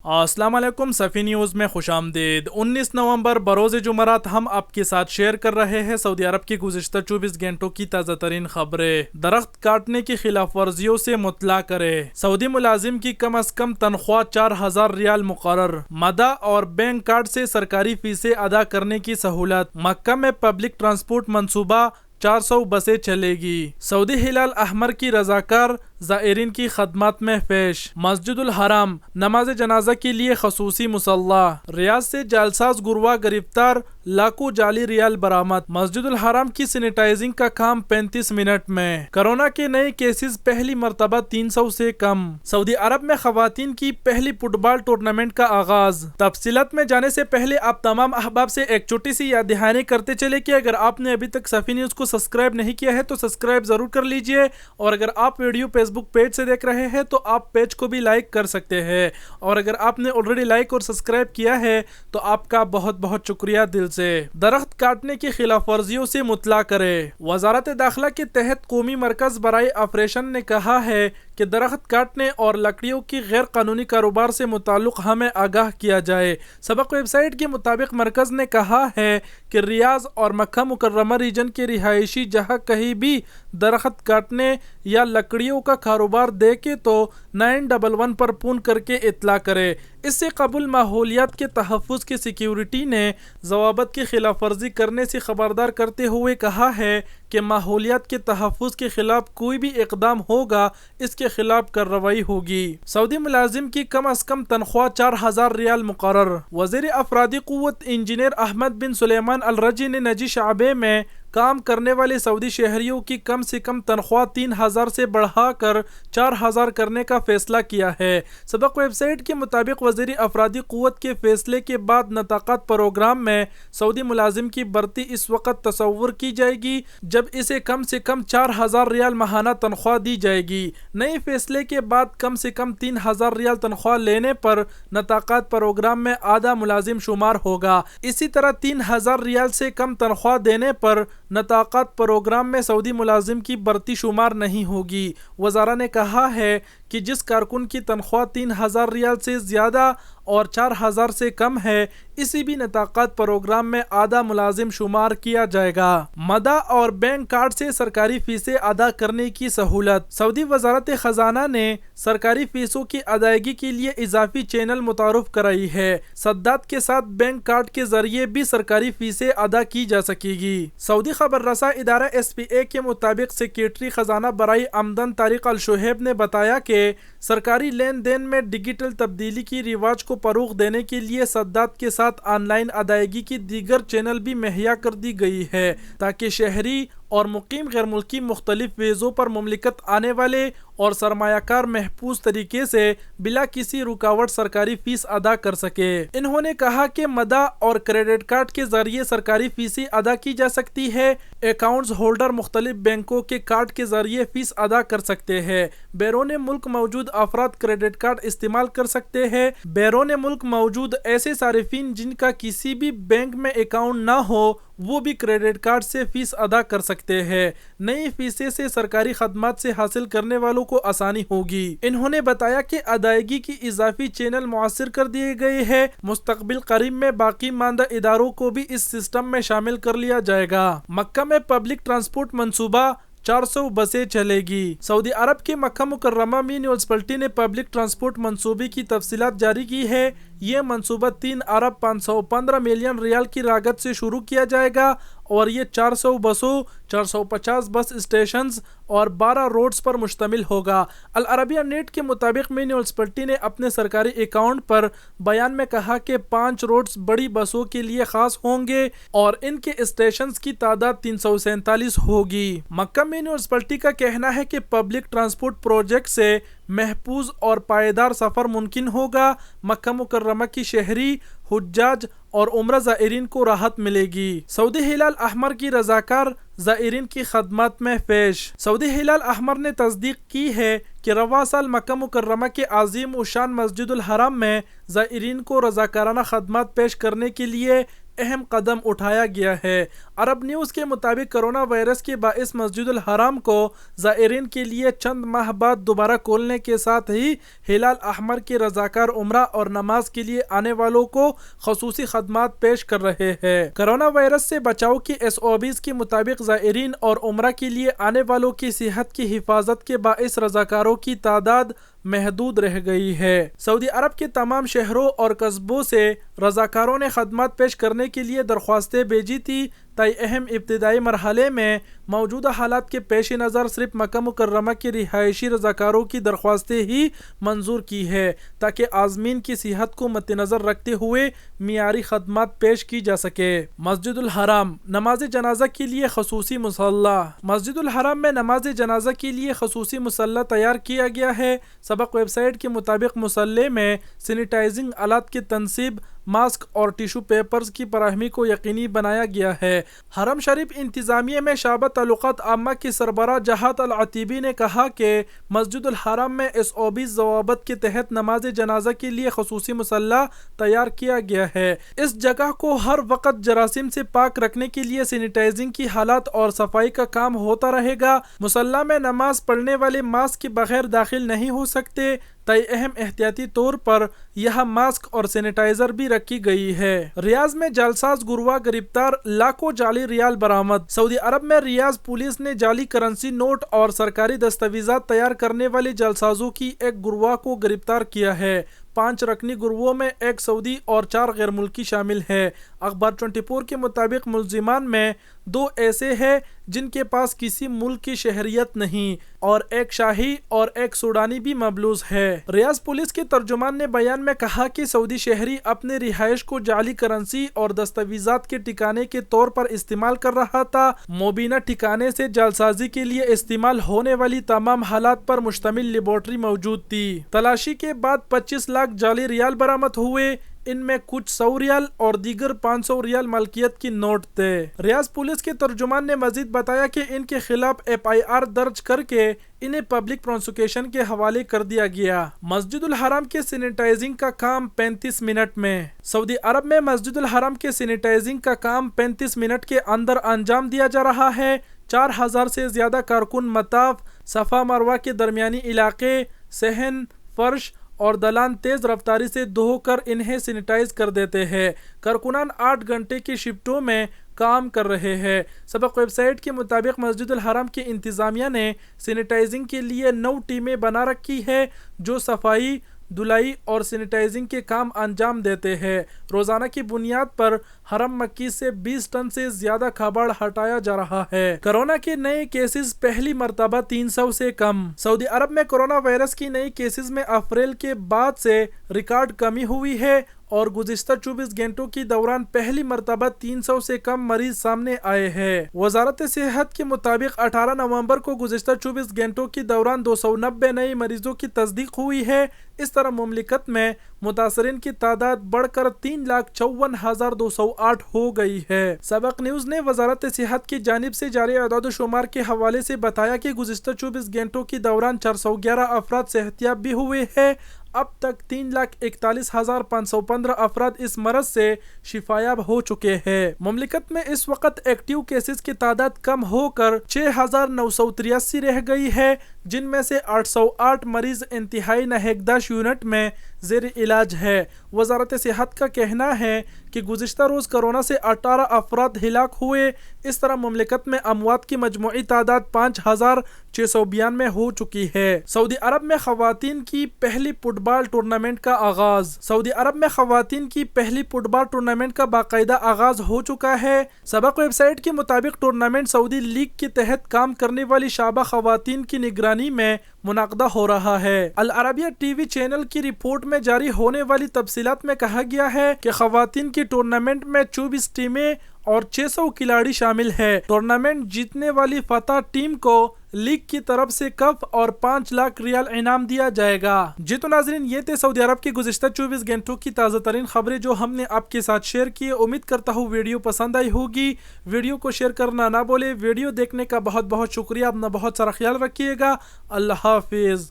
السلام علیکم، صفی نیوز میں خوش آمدید۔ 19 نومبر بروز جمعرات ہم آپ کے ساتھ شیئر کر رہے ہیں سعودی عرب کی گزشتہ 24 گھنٹوں کی تازہ ترین خبریں۔ درخت کاٹنے کی خلاف ورزیوں سے مطلع کرے، سعودی ملازم کی کم از کم تنخواہ 4000 ریال مقرر، مدہ اور بینک کارڈ سے سرکاری فیسیں ادا کرنے کی سہولت، مکہ میں پبلک ٹرانسپورٹ منصوبہ 400 بسیں چلے گی، سعودی ہلال احمر کی رضاکار زائرین کی خدمات میں پیش، مسجد الحرام نماز جنازہ کے لیے خصوصی مصلی، ریاض سے جعلساز گروا گرفتار، لاکھوں جعلی ریال برآمد، مسجد الحرام کی سینیٹائزنگ کا کام 35 منٹ میں، کرونا کے نئے کیسز پہلی مرتبہ 300 سے کم، سعودی عرب میں خواتین کی پہلی فٹ بال ٹورنامنٹ کا آغاز۔ تفصیلات میں جانے سے پہلے آپ تمام احباب سے ایک چھوٹی سی یاد دہانی کرتے چلے کہ اگر آپ نے ابھی تک صفی نیوز کو سبسکرائب نہیں کیا ہے تو سبسکرائب ضرور کر لیجئے، اور اگر آپ ویڈیو فیس بک پیج سے دیکھ رہے ہیں تو آپ پیج کو بھی لائک کر سکتے ہیں، اور اگر آپ نے آلریڈی لائک اور سبسکرائب کیا ہے تو آپ کا بہت بہت شکریہ دل سے۔ درخت کاٹنے کی خلاف ورزیوں سے مطلع کرے، وزارت داخلہ کے تحت قومی مرکز برائے آپریشن نے کہا ہے کہ درخت کاٹنے اور لکڑیوں کی غیر قانونی کاروبار سے متعلق ہمیں آگاہ کیا جائے۔ سبق ویب سائٹ کے مطابق مرکز نے کہا ہے کہ ریاض اور مکہ مکرمہ ریجن کے رہائشی جہاں کہیں بھی درخت کاٹنے یا لکڑیوں کا کاروبار دیکھے تو 911 پر فون کر کے اطلاع کرے۔ اس سے قبل ماحولیات کے تحفظ کی سیکیورٹی نے ضوابط کی خلاف ورزی کرنے سے خبردار کرتے ہوئے کہا ہے کہ ماحولیات کے تحفظ کے خلاف کوئی بھی اقدام ہوگا اس کے خلاف کارروائی ہوگی۔ سعودی ملازم کی کم از کم تنخواہ 4000 ریال مقرر، وزیر افرادی قوت انجینئر احمد بن سلیمان الرجی نے نجی شعبے میں کام کرنے والے سعودی شہریوں کی کم سے کم تنخواہ 3000 سے بڑھا کر 4000 کرنے کا فیصلہ کیا ہے۔ سبق ویب سائٹ کے مطابق وزیر افرادی قوت کے فیصلے کے بعد نطاقت پروگرام میں سعودی ملازم کی بھرتی اس وقت تصور کی جائے گی جب اسے کم سے کم 4000 ریال ماہانہ تنخواہ دی جائے گی۔ نئے فیصلے کے بعد کم سے کم 3000 ریال تنخواہ لینے پر نطاقت پروگرام میں آدھا ملازم شمار ہوگا۔ اسی طرح 3000 ریال سے کم تنخواہ دینے پر نطاقت پروگرام میں سعودی ملازم کی بھرتی شمار نہیں ہوگی۔ وزارہ نے کہا ہے کہ جس کارکن کی تنخواہ 3000 ریال سے زیادہ اور 4000 سے کم ہے اسی بھی نطاقت پروگرام میں آدھا ملازم شمار کیا جائے گا۔ مدہ اور بینک کارڈ سے سرکاری فیسیں ادا کرنے کی سہولت، سعودی وزارت خزانہ نے سرکاری فیسوں کی ادائیگی کے لیے اضافی چینل متعارف کرائی ہے۔ سداد کے ساتھ بینک کارڈ کے ذریعے بھی سرکاری فیسیں ادا کی جا سکے گی۔ سعودی خبر رساں ادارہ SPA کے مطابق سیکریٹری خزانہ برائے آمدن طارق الشہیب نے بتایا کہ سرکاری لین دین میں ڈیجیٹل تبدیلی کی رواج کو فروغ دینے کے لیے سداد کے ساتھ آن لائن ادائیگی کی دیگر چینل بھی مہیا کر دی گئی ہے تاکہ شہری اور مقیم غیر ملکی مختلف ویزوں پر مملکت آنے والے اور سرمایہ کار محفوظ طریقے سے بلا کسی رکاوٹ سرکاری فیس ادا کر سکے۔ انہوں نے کہا کہ مدہ اور کریڈٹ کارڈ کے ذریعے سرکاری فیسیں ادا کی جا سکتی ہے۔ اکاؤنٹس ہولڈر مختلف بینکوں کے کارڈ کے ذریعے فیس ادا کر سکتے ہیں۔ بیرون ملک موجود افراد کریڈٹ کارڈ استعمال کر سکتے ہیں۔ بیرون ملک موجود ایسے صارفین جن کا کسی بھی بینک میں اکاؤنٹ نہ ہو وہ بھی کریڈٹ کارڈ سے فیس ادا کر سکتے ہیں۔ نئی فیسیں سے سرکاری خدمات سے حاصل کرنے والوں کو آسانی ہوگی۔ انہوں نے بتایا کہ ادائیگی کی اضافی چینل مؤثر کر دیے گئے ہیں۔ مستقبل قریب میں باقی ماندہ اداروں کو بھی اس سسٹم میں شامل کر لیا جائے گا۔ مکہ میں پبلک ٹرانسپورٹ منصوبہ 400 بسیں چلے گی، سعودی عرب کے مکہ مکرمہ میں میونسپلٹی نے پبلک ٹرانسپورٹ منصوبے کی تفصیلات جاری کی ہے۔ یہ منصوبہ 3 ارب 515 ملین ریال کی لاگت سے شروع کیا جائے گا اور یہ 400 بسوں، 450 بس اسٹیشنز اور 12 روڈز پر مشتمل ہوگا۔ العربیہ نیٹ کے مطابق میونسپلٹی نے اپنے سرکاری اکاؤنٹ پر بیان میں کہا کہ 5 روڈز بڑی بسوں کے لیے خاص ہوں گے اور ان کے اسٹیشنز کی تعداد 347 ہوگی۔ مکہ میونسپلٹی کا کہنا ہے کہ پبلک ٹرانسپورٹ پروجیکٹ سے محفوظ اور پائیدار سفر ممکن ہوگا۔ مکہ مکرمہ کی شہری، حجاج اور عمرہ زائرین کو راحت ملے گی۔ سعودی ہلال احمر کی رضاکار زائرین کی خدمات میں پیش، سعودی ہلال احمر نے تصدیق کی ہے کہ رواں سال مکہ مکرمہ کے عظیم الشان مسجد الحرام میں زائرین کو رضاکارانہ خدمات پیش کرنے کے لیے اہم قدم اٹھایا گیا ہے۔ عرب نیوز کے مطابق کرونا وائرس کے باعث مسجد الحرام کو زائرین کے لیے چند ماہ بعد دوبارہ کھولنے کے ساتھ ہی ہلال احمر کے رضاکار عمرہ اور نماز کے لیے آنے والوں کو خصوصی خدمات پیش کر رہے ہیں۔ کرونا وائرس سے بچاؤ کی SOPs کے مطابق زائرین اور عمرہ کے لیے آنے والوں کی صحت کی حفاظت کے باعث رضاکاروں کی تعداد محدود رہ گئی ہے۔ سعودی عرب کے تمام شہروں اور قصبوں سے رضاکاروں نے خدمات پیش کرنے کے لیے درخواستیں بھیجی تھی۔ اہم ابتدائی مرحلے میں موجودہ حالات کے پیش نظر صرف مکہ مکرمہ کے رہائشی رضاکاروں کی درخواستیں ہی منظور کی ہے تاکہ عازمین کی صحت کو مد نظر رکھتے ہوئے معیاری خدمات پیش کی جا سکے۔ مسجد الحرام نماز جنازہ کے لیے خصوصی مصلی۔ مسجد الحرام میں نماز جنازہ کے لیے خصوصی مصلی تیار کیا گیا ہے۔ سبق ویب سائٹ کے مطابق مصلی میں سینیٹائزنگ آلات کی تنصیب، ماسک اور ٹیشو پیپرز کی فراہمی کو یقینی بنایا گیا ہے۔ حرم شریف انتظامیہ میں شعبہ تعلقات عامہ کی سربراہ جہاد العتیبی نے کہا کہ مسجد الحرام میں SOPs ضوابط کے تحت نماز جنازہ کے لیے خصوصی مصلی تیار کیا گیا ہے۔ اس جگہ کو ہر وقت جراثیم سے پاک رکھنے کے لیے سینیٹائزنگ کی حالات اور صفائی کا کام ہوتا رہے گا۔ مصلی میں نماز پڑھنے والے ماسک کے بغیر داخل نہیں ہو سکتے۔ اہم احتیاطی طور پر یہاں ماسک اور سینیٹائزر بھی رکھی گئی ہے۔ ریاض میں جعلساز گروہ گرفتار، لاکھوں جعلی ریال برآمد۔ سعودی عرب میں ریاض پولیس نے جعلی کرنسی نوٹ اور سرکاری دستاویزات تیار کرنے والے جعلسازوں کی ایک گروہ کو گرفتار کیا ہے۔ 5 رکنی گروہوں میں 1 سعودی اور 4 غیر ملکی شامل ہے۔ اخبار 24 کے مطابق ملزمان میں 2 ایسے ہیں جن کے پاس کسی ملک کی شہریت نہیں اور 1 شاہی اور 1 سوڈانی بھی ملبوس ہے۔ ریاض پولیس کے ترجمان نے بیان میں کہا کہ سعودی شہری اپنے رہائش کو جعلی کرنسی اور دستاویزات کے ٹھکانے کے طور پر استعمال کر رہا تھا۔ مبینہ ٹھکانے سے جعلسازی کے لیے استعمال ہونے والی تمام حالات پر مشتمل لیبارٹری موجود تھی۔ تلاشی کے بعد 25 لاکھ جعلی ریال برآمد ہوئے۔ ان میں کچھ 100 ریال اور دیگر 500 ریال ملکیت کی نوٹ تھے۔ ریاض پولیس کے ترجمان نے مزید بتایا کہ ان کے خلاف FIR درج کر کے انہیں پبلک پروسیکیوشن کے حوالے کر دیا گیا۔ مسجد الحرام کے سینیٹائزنگ کا کام 35 منٹ میں۔ سعودی عرب میں مسجد الحرام کے سینیٹائزنگ کا کام 35 منٹ کے اندر انجام دیا جا رہا ہے۔ 4000 سے زیادہ کارکن مطاف، صفا مروہ کے درمیانی علاقے، صحن، فرش اور دلان تیز رفتاری سے دھو کر انہیں سینیٹائز کر دیتے ہیں۔ کارکنان 8 گھنٹے کی شفٹوں میں کام کر رہے ہیں۔ سبق ویب سائٹ کے مطابق مسجد الحرام کی انتظامیہ نے سینیٹائزنگ کے لیے 9 ٹیمیں بنا رکھی ہیں جو صفائی، دھلائی اور سینیٹائزنگ کے کام انجام دیتے ہیں۔ روزانہ کی بنیاد پر حرم مکی سے 20 ٹن سے زیادہ کھباڑ ہٹایا جا رہا ہے۔ کرونا کے نئے کیسز پہلی مرتبہ 300 سے کم۔ سعودی عرب میں کرونا وائرس کی نئی کیسز میں اپریل کے بعد سے ریکارڈ کمی ہوئی ہے اور گزشتہ 24 گھنٹوں کے دوران پہلی مرتبہ 300 سے کم مریض سامنے آئے ہیں۔ وزارت صحت کے مطابق 18 نومبر کو گزشتہ 24 گھنٹوں کے دوران 290 نئے مریضوں کی تصدیق ہوئی ہے۔ اس طرح مملکت میں متاثرین کی تعداد بڑھ کر 3,54,208 ہو گئی ہے۔ سبق نیوز نے وزارت صحت کی جانب سے جاری اعداد و شمار کے حوالے سے بتایا کہ گزشتہ 24 گھنٹوں کے دوران 411 افراد صحت یاب بھی ہوئے ہیں۔ اب تک 3,41,515 افراد اس مرض سے شفایاب ہو چکے ہیں۔ مملکت میں اس وقت ایکٹیو کیسز کی تعداد کم ہو کر 6,983 رہ گئی ہے، جن میں سے 808 مریض انتہائی نگہداشت یونٹ میں زیر علاج ہے۔ وزارت صحت کا کہنا ہے کہ گزشتہ روز کرونا سے 18 افراد ہلاک ہوئے۔ اس طرح مملکت میں اموات کی مجموعی تعداد 5,692 ہو چکی ہے۔ سعودی عرب میں خواتین کی پہلی فٹ بال ٹورنامنٹ کا آغاز۔ سعودی عرب میں خواتین کی پہلی فٹ بال ٹورنامنٹ کا باقاعدہ آغاز ہو چکا ہے۔ سبق ویب سائٹ کے مطابق ٹورنامنٹ سعودی لیگ کے تحت کام کرنے والی شعبہ خواتین کی نگرانی میں منعقدہ ہو رہا ہے۔ العربیہ ٹی وی چینل کی رپورٹ میں جاری ہونے والی تفصیلات میں کہا گیا ہے کہ خواتین کی ٹورنامنٹ میں 24 ٹیمیں اور 600 کھلاڑی شامل ہیں۔ ٹورنامنٹ جیتنے والی فاتح ٹیم کو لیگ کی طرف سے کپ اور 5 لاکھ ریال انعام دیا جائے گا۔ جی تو ناظرین، یہ تھے سعودی عرب کی گزشتہ 24 گھنٹوں کی تازہ ترین خبریں جو ہم نے آپ کے ساتھ شیئر کی۔ امید کرتا ہوں ویڈیو پسند آئی ہوگی۔ ویڈیو کو شیئر کرنا نہ بھولے۔ ویڈیو دیکھنے کا بہت بہت شکریہ۔ اپنا بہت سارا خیال رکھیے گا۔ اللہ حافظ۔